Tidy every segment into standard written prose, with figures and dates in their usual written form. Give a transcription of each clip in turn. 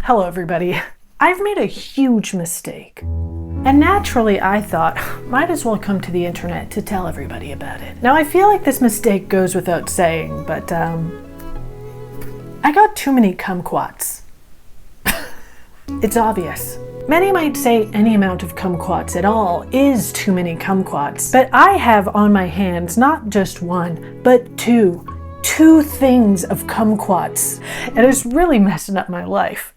Hello everybody. I've made a huge mistake. And naturally I thought, might as well come to the internet to tell everybody about it. Now I feel like this mistake goes without saying, but I got too many kumquats. It's obvious. Many might say any amount of kumquats at all is too many kumquats, but I have on my hands not just one, but two things of kumquats. And it's really messing up my life.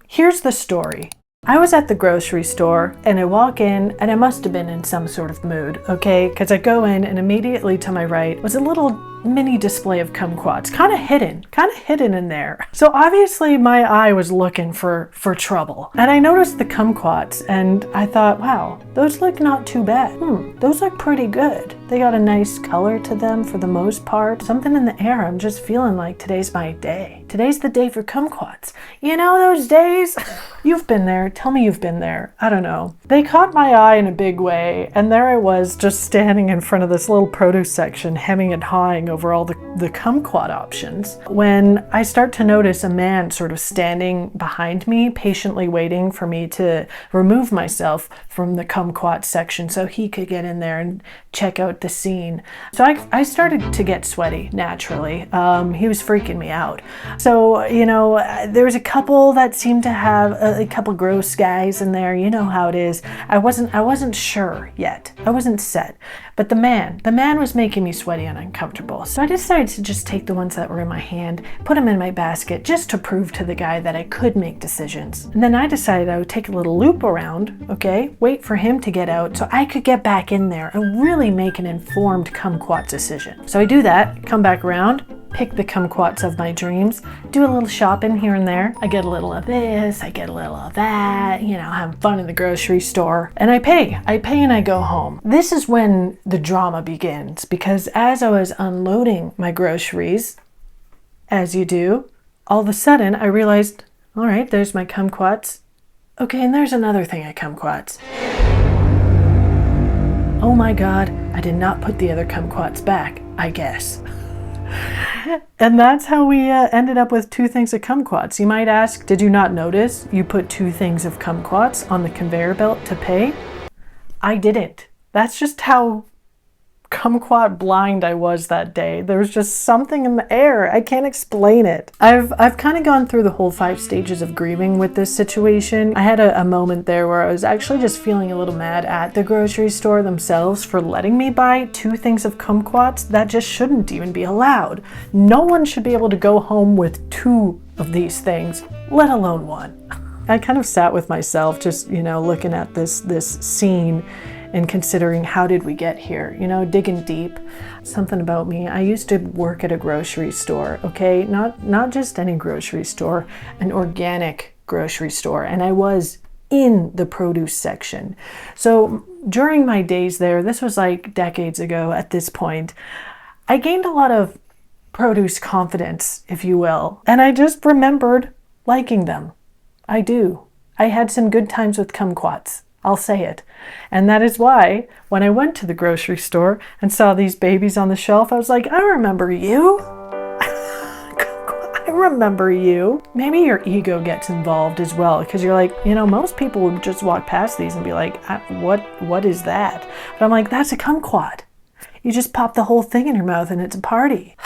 Here's the story. I was at the grocery store and I walk in and I must have been in some sort of mood, okay? Because I go in and immediately to my right was a little mini display of kumquats, kind of hidden in there. So obviously my eye was looking for trouble. And I noticed the kumquats and I thought, wow, those look not too bad. Those look pretty good. They got a nice color to them for the most part. Something in the air, I'm just feeling like today's my day. Today's the day for kumquats. You know those days? You've been there. Tell me you've been there. I don't know. They caught my eye in a big way, and there I was just standing in front of this little produce section, hemming and hawing over all the kumquat options, when I start to notice a man sort of standing behind me, patiently waiting for me to remove myself from the kumquat section so he could get in there and check out the scene. So I started to get sweaty, naturally. He was freaking me out. So, you know, there was a couple that seemed to have a couple gross guys in there. You know how it is. I wasn't sure yet. I wasn't set. But the man was making me sweaty and uncomfortable. So I decided to just take the ones that were in my hand, put them in my basket just to prove to the guy that I could make decisions. And then I decided I would take a little loop around, okay, wait for him to get out so I could get back in there and really make an informed kumquat decision. So I do that, come back around, pick the kumquats of my dreams, do a little shopping here and there. I get a little of this, I get a little of that, you know, have fun in the grocery store. And I pay and I go home. This is when the drama begins, because as I was unloading my groceries, as you do, all of a sudden I realized, all right, there's my kumquats. Okay, and there's another thing of kumquats. Oh my God, I did not put the other kumquats back, I guess. And that's how we ended up with two things of kumquats. You might ask, did you not notice you put two things of kumquats on the conveyor belt to pay? I didn't. That's just how kumquat blind I was that day. There was just something in the air. I can't explain it. I've kind of gone through the whole 5 stages of grieving with this situation. I had a moment there where I was actually just feeling a little mad at the grocery store themselves for letting me buy 2 things of kumquats that just shouldn't even be allowed. No one should be able to go home with 2 of these things, let alone 1. I kind of sat with myself just, you know, looking at this scene and considering how did we get here, you know, digging deep. Something about me, I used to work at a grocery store, okay? Not just any grocery store, an organic grocery store, and I was in the produce section. So during my days there, this was like decades ago at this point, I gained a lot of produce confidence, if you will, and I just remembered liking them. I do. I had some good times with kumquats. I'll say it. And that is why when I went to the grocery store and saw these babies on the shelf, I was like, I remember you. I remember you. Maybe your ego gets involved as well, because you're like, you know, most people would just walk past these and be like, what is that? But I'm like, that's a kumquat. You just pop the whole thing in your mouth and it's a party.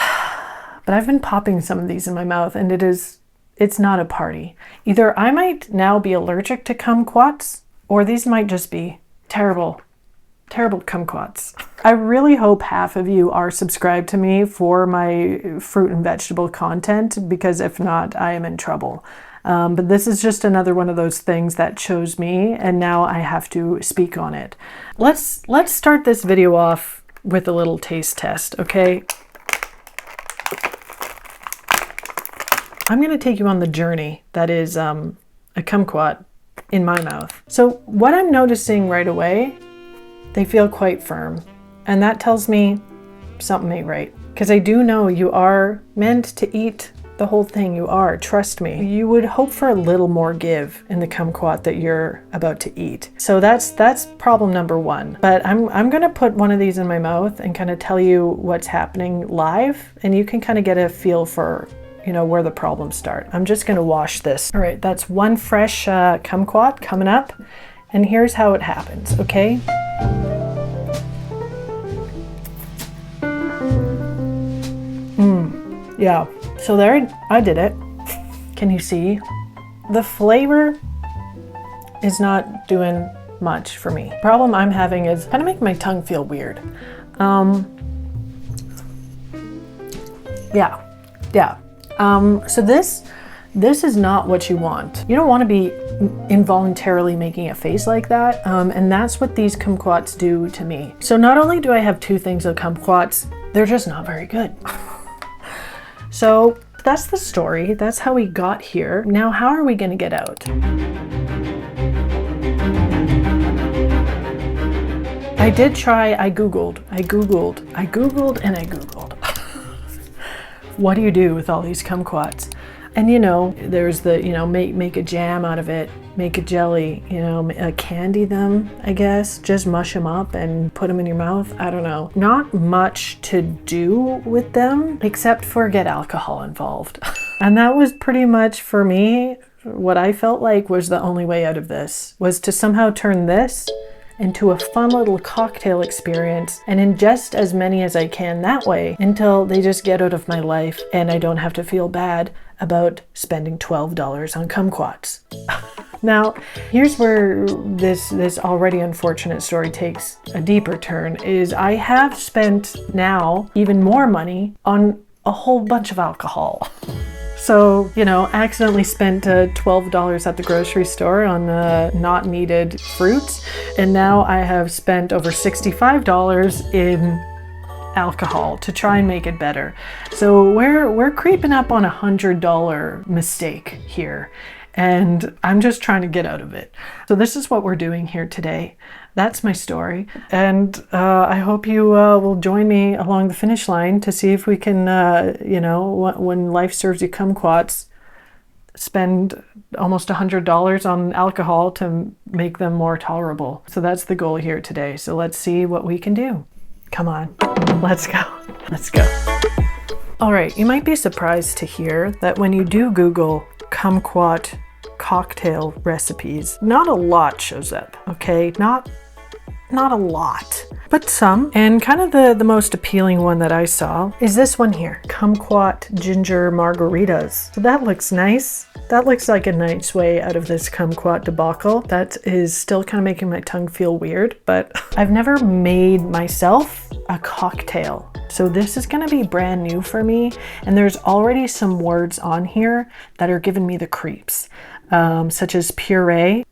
But I've been popping some of these in my mouth and it's not a party. Either I might now be allergic to kumquats, or these might just be terrible kumquats. I really hope half of you are subscribed to me for my fruit and vegetable content, because if not, I am in trouble. But this is just another one of those things that chose me, and now I have to speak on it. Let's start this video off with a little taste test, okay? I'm gonna take you on the journey that is a kumquat in my mouth. So what I'm noticing right away, they feel quite firm. And that tells me something ain't right. Because I do know you are meant to eat the whole thing. You are, trust me. You would hope for a little more give in the kumquat that you're about to eat. So that's problem number 1. But I'm gonna put one of these in my mouth and kind of tell you what's happening live, and you can kind of get a feel for you know, where the problems start. I'm just going to wash this. All right, that's one fresh kumquat coming up. And here's how it happens, okay? Yeah, so there, I did it. Can you see? The flavor is not doing much for me. Problem I'm having is kind of making my tongue feel weird. So this is not what you want. You don't want to be involuntarily making a face like that, and that's what these kumquats do to me. So not only do I have 2 things of kumquats, they're just not very good. So that's the story. That's how we got here. Now, how are we going to get out? I did try, I Googled. What do you do with all these kumquats? And you know, there's the, you know, make a jam out of it, make a jelly, you know, candy them, I guess. Just mush them up and put them in your mouth. I don't know. Not much to do with them except for get alcohol involved. And that was pretty much for me, what I felt like was the only way out of this, was to somehow turn this into a fun little cocktail experience and ingest as many as I can that way until they just get out of my life and I don't have to feel bad about spending $12 on kumquats. Now, here's where this already unfortunate story takes a deeper turn, is I have spent now even more money on a whole bunch of alcohol. So, you know, accidentally spent $12 at the grocery store on not needed fruits, and now I have spent over $65 in alcohol to try and make it better. So we're creeping up on $100 mistake here, and I'm just trying to get out of it. So this is what we're doing here today. That's my story, and I hope you will join me along the finish line to see if we can, you know, when life serves you kumquats, spend almost $100 on alcohol to make them more tolerable. So that's the goal here today. So let's see what we can do. Come on, let's go. Let's go. All right, you might be surprised to hear that when you do Google kumquat cocktail recipes, not a lot shows up, okay? Not a lot, but some. And kind of the most appealing one that I saw is this one here, kumquat ginger margaritas. So that looks nice. That looks like a nice way out of this kumquat debacle. That is still kind of making my tongue feel weird, but I've never made myself a cocktail. So this is going to be brand new for me. And there's already some words on here that are giving me the creeps, such as puree.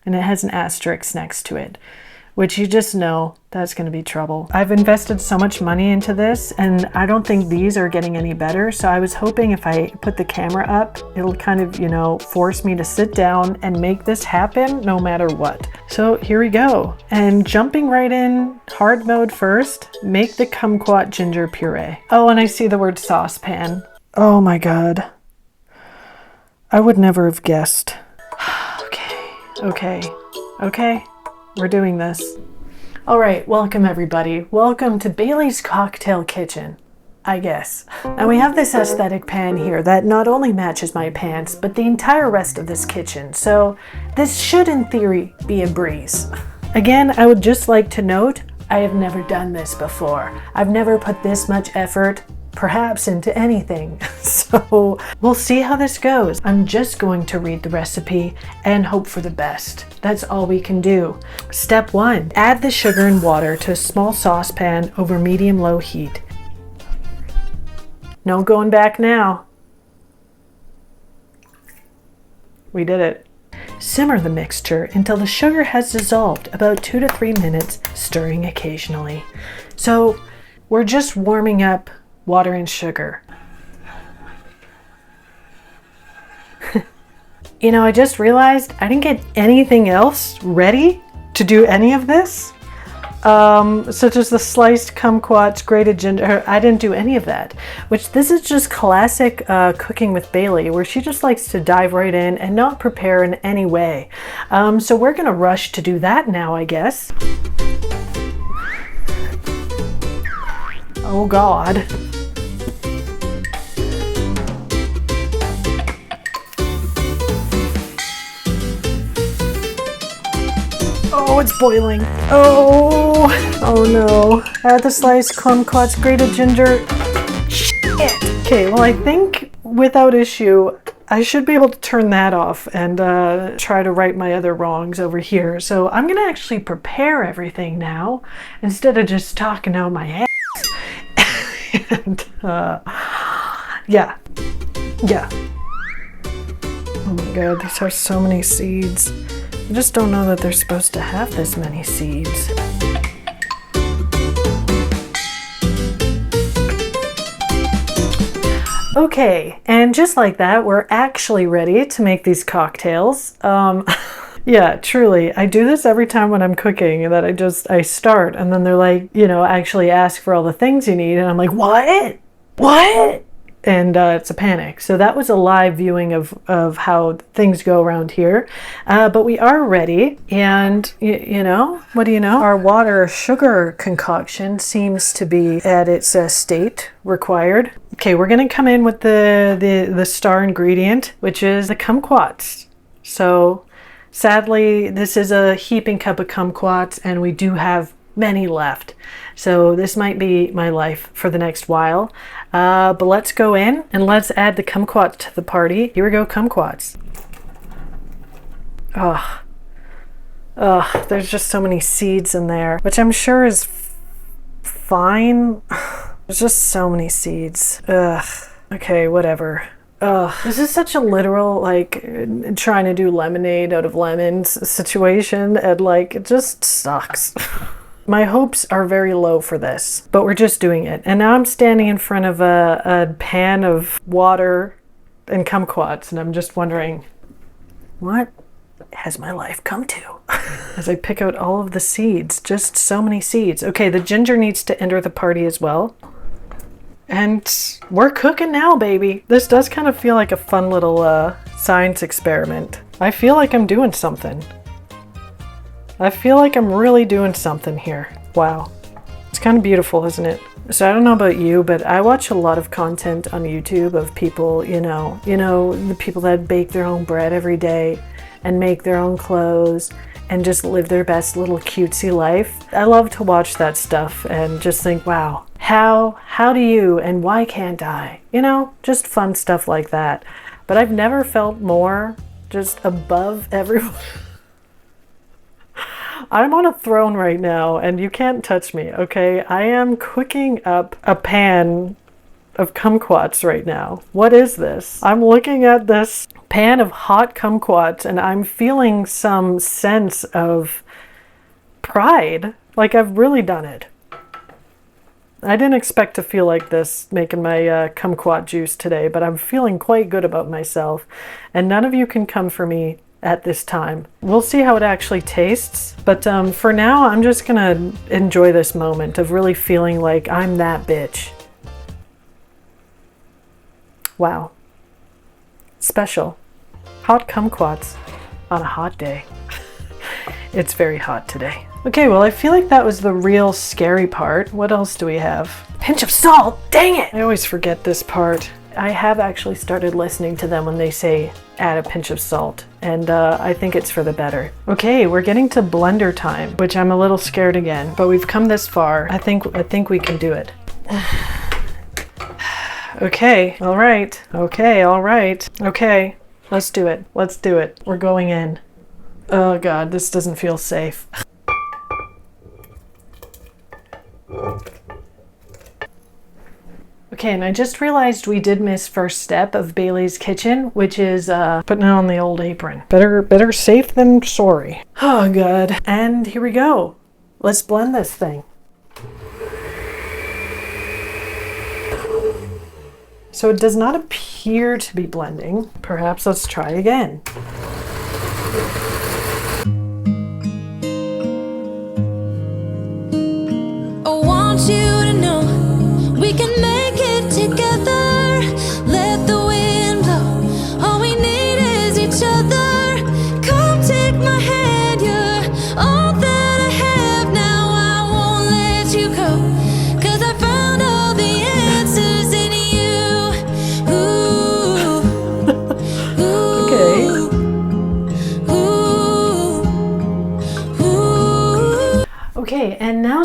And it has an asterisk next to it, which you just know that's going to be trouble. I've invested so much money into this, and I don't think these are getting any better. So I was hoping if I put the camera up, it'll kind of, you know, force me to sit down and make this happen no matter what. So here we go. And jumping right in, hard mode first, make the kumquat ginger puree. Oh, and I see the word saucepan. Oh my God. I would never have guessed. Okay, we're doing this. All right, welcome everybody. Welcome to Bailey's Cocktail Kitchen, I guess. Now we have this aesthetic pan here that not only matches my pants, but the entire rest of this kitchen. So this should in theory be a breeze. Again, I would just like to note, I have never done this before. I've never put this much effort, perhaps, into anything. So we'll see how this goes. I'm just going to read the recipe and hope for the best. That's all we can do. Step 1, add the sugar and water to a small saucepan over medium-low heat. No going back now. We did it. Simmer the mixture until the sugar has dissolved, about 2 to 3 minutes, stirring occasionally. So we're just warming up water and sugar. You know, I just realized I didn't get anything else ready to do any of this. Such as the sliced kumquats, grated ginger. I didn't do any of that, which this is just classic cooking with Bailey, where she just likes to dive right in and not prepare in any way. So we're gonna rush to do that now, I guess. Oh God. it's boiling. Oh no. Add the sliced kumquats, grated ginger. Shit. Okay, well I think without issue, I should be able to turn that off and try to right my other wrongs over here. So I'm gonna actually prepare everything now instead of just talking out my ass. And yeah. Oh my god, these are so many seeds. I just don't know that they're supposed to have this many seeds. Okay, and just like that, we're actually ready to make these cocktails. Yeah, truly, I do this every time when I'm cooking, that I start, and then they're like, you know, actually ask for all the things you need, and I'm like, what? And it's a panic. So that was a live viewing of how things go around here. But we are ready, and you know, what do you know? Our water sugar concoction seems to be at its state required. Okay, we're gonna come in with the star ingredient, which is the kumquats. So sadly, this is a heaping cup of kumquats, and we do have many left. So this might be my life for the next while. But let's go in and let's add the kumquats to the party. Here we go, kumquats. There's just so many seeds in there, which I'm sure is fine. There's just so many seeds. Okay, whatever. This is such a literal, like, trying to do lemonade out of lemons situation, and like, it just sucks. My hopes are very low for this, but we're just doing it. And now I'm standing in front of a pan of water and kumquats, and I'm just wondering, what has my life come to? As I pick out all of the seeds, just so many seeds. Okay, the ginger needs to enter the party as well. And we're cooking now, baby. This does kind of feel like a fun little science experiment. I feel like I'm doing something. I feel like I'm really doing something here. Wow. It's kind of beautiful, isn't it? So I don't know about you, but I watch a lot of content on YouTube of people, you know, the people that bake their own bread every day and make their own clothes and just live their best little cutesy life. I love to watch that stuff and just think, wow, how do you and why can't I? You know, just fun stuff like that. But I've never felt more just above everyone. I'm on a throne right now and you can't touch me, okay? I am cooking up a pan of kumquats right now. What is this? I'm looking at this pan of hot kumquats and I'm feeling some sense of pride. Like I've really done it. I didn't expect to feel like this making my kumquat juice today, but I'm feeling quite good about myself. And none of you can come for me at this time. We'll see how it actually tastes, but for now I'm just gonna enjoy this moment of really feeling like I'm that bitch. Wow. Special. Hot kumquats on a hot day. It's very hot today. Okay, well I feel like that was the real scary part. What else do we have? Pinch of salt! Dang it! I always forget this part. I have actually started listening to them when they say add a pinch of salt, and I think it's for the better. Okay, we're getting to blender time, which I'm a little scared again, but we've come this far. I think we can do it. Okay, all right. Okay, all right. Okay, let's do it. Let's do it. We're going in. Oh God, this doesn't feel safe. Okay, and I just realized we did miss first step of Bailey's kitchen, which is putting it on the old apron. Better safe than sorry. Oh God. And here we go. Let's blend this thing. So it does not appear to be blending. Perhaps let's try again. I want you to know we can make it together. Let the wind blow. All we need is each other. Come take my hand, you're all that I have now. I won't let you go, 'cause I found all the answers in you. Ooh, ooh. Okay.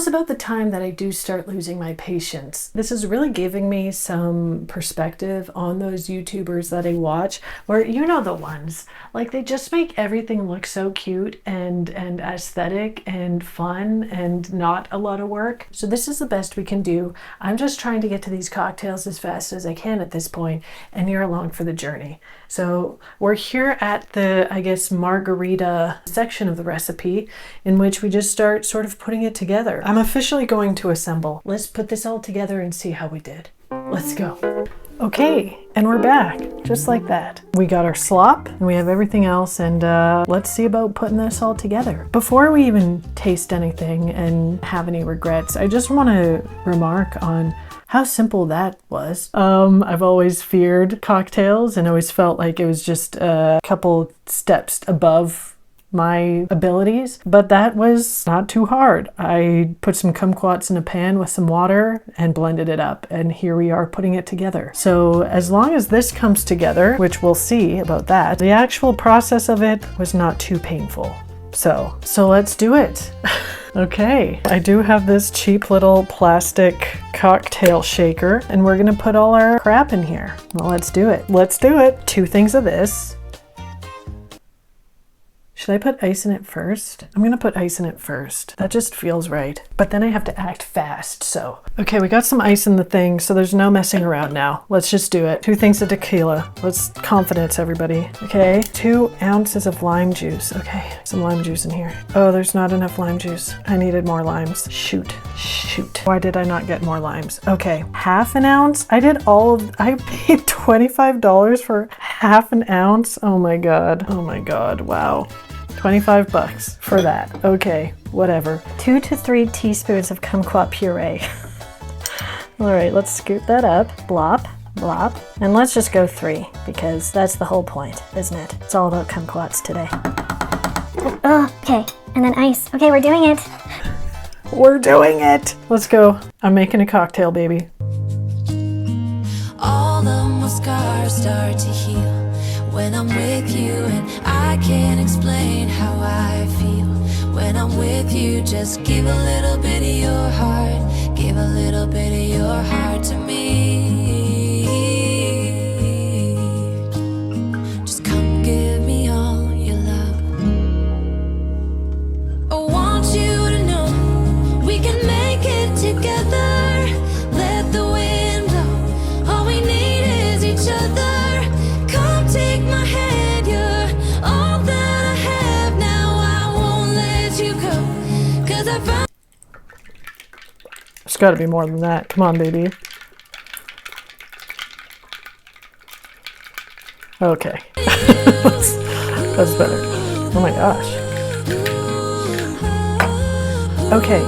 is about the time that I do start losing my patience. This is really giving me some perspective on those YouTubers that I watch, where you know the ones, like they just make everything look so cute and aesthetic and fun and not a lot of work. So this is the best we can do. I'm just trying to get to these cocktails as fast as I can at this point, and you're along for the journey. So we're here at the, I guess, margarita section of the recipe, in which we just start sort of putting it together. I'm officially going to assemble. Let's put this all together and see how we did. Let's go. Okay, and we're back, just like that. We got our slop, and we have everything else, and let's see about putting this all together. Before we even taste anything and have any regrets, I just want to remark on how simple that was. I've always feared cocktails and always felt like it was just a couple steps above my abilities, but that was not too hard. I put some kumquats in a pan with some water and blended it up, and here we are putting it together. So as long as this comes together, which we'll see about that, the actual process of it was not too painful. So let's do it. Okay, I do have this cheap little plastic cocktail shaker, and we're gonna put all our crap in here. Well, let's do it. Let's do it. 2 things of this. Should I put ice in it first? I'm gonna put ice in it first. That just feels right. But then I have to act fast, so. Okay, we got some ice in the thing, so there's no messing around now. Let's just do it. 2 things of tequila. Let's confidence, everybody. Okay, 2 ounces of lime juice. Okay, some lime juice in here. Oh, there's not enough lime juice. I needed more limes. Shoot. Why did I not get more limes? Okay, half an ounce. I paid $25 for half an ounce. Oh my God, wow. 25 bucks for that. Okay, whatever. 2 to 3 teaspoons of kumquat puree. All right, let's scoop that up. Blop, blop. And let's just go 3, because that's the whole point, isn't it? It's all about kumquats today. Oh, okay. And then ice. Okay, we're doing it. We're doing it. Let's go. I'm making a cocktail, baby. All of my scars start to heal when I'm with you, and I can't explain how I feel. When I'm with you, just give a little bit of your heart, give a little bit of your heart to me. Just come give me all your love. I want you to know we can make it together. Let the wind blow, all we need is each other. Come take my hand, you're all that I have now. I won't let you go, 'cause I found. It's gotta be more than that. Come on, baby. Okay. That's better. Oh my gosh. Okay.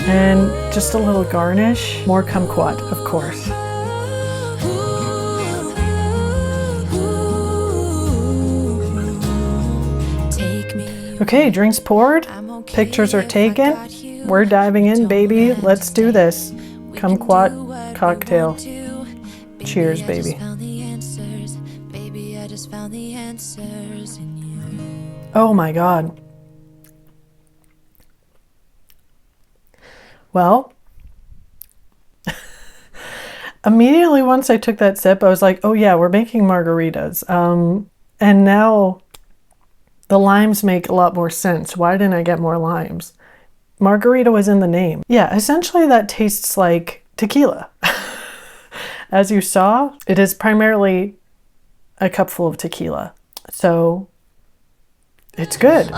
And just a little garnish. More kumquat, of course. Okay, drinks poured, pictures are taken. We're diving in, baby. Let's do this. Kumquat cocktail. Cheers, baby. Oh my God. Well, immediately once I took that sip, I was like, oh yeah, we're making margaritas. And now the limes make a lot more sense. Why didn't I get more limes? Margarita was in the name. Yeah, essentially that tastes like tequila. As you saw, it is primarily a cupful of tequila. So it's good.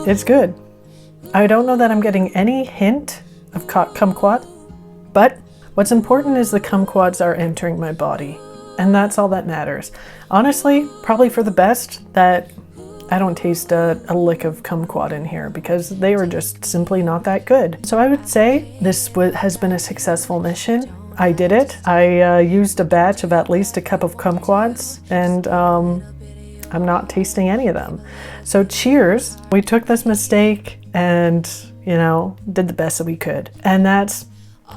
It's good. I don't know that I'm getting any hint of kumquat, but what's important is the kumquats are entering my body, and that's all that matters. Honestly, probably for the best that I don't taste a lick of kumquat in here, because they were just simply not that good. So I would say this has been a successful mission. I did it. I used a batch of at least a cup of kumquats, and I'm not tasting any of them. So cheers. We took this mistake and, you know, did the best that we could. And that's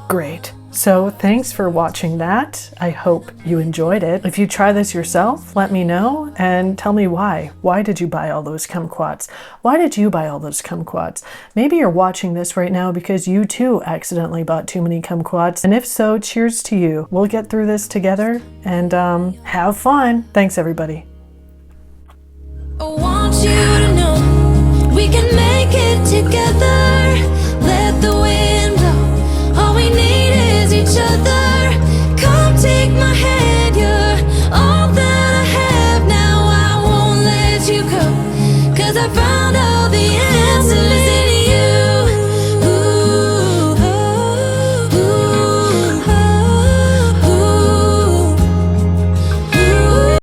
great. So thanks for watching that. I hope you enjoyed it. If you try this yourself, let me know and tell me why. Why did you buy all those kumquats? Why did you buy all those kumquats? Maybe you're watching this right now because you too accidentally bought too many kumquats. And if so, cheers to you. We'll get through this together and have fun. Thanks, everybody. I want you to know we can make it together. Let the wind blow. All we need is each other. Come take my hand, you're all that I have now. I won't let you go, 'cause I found out the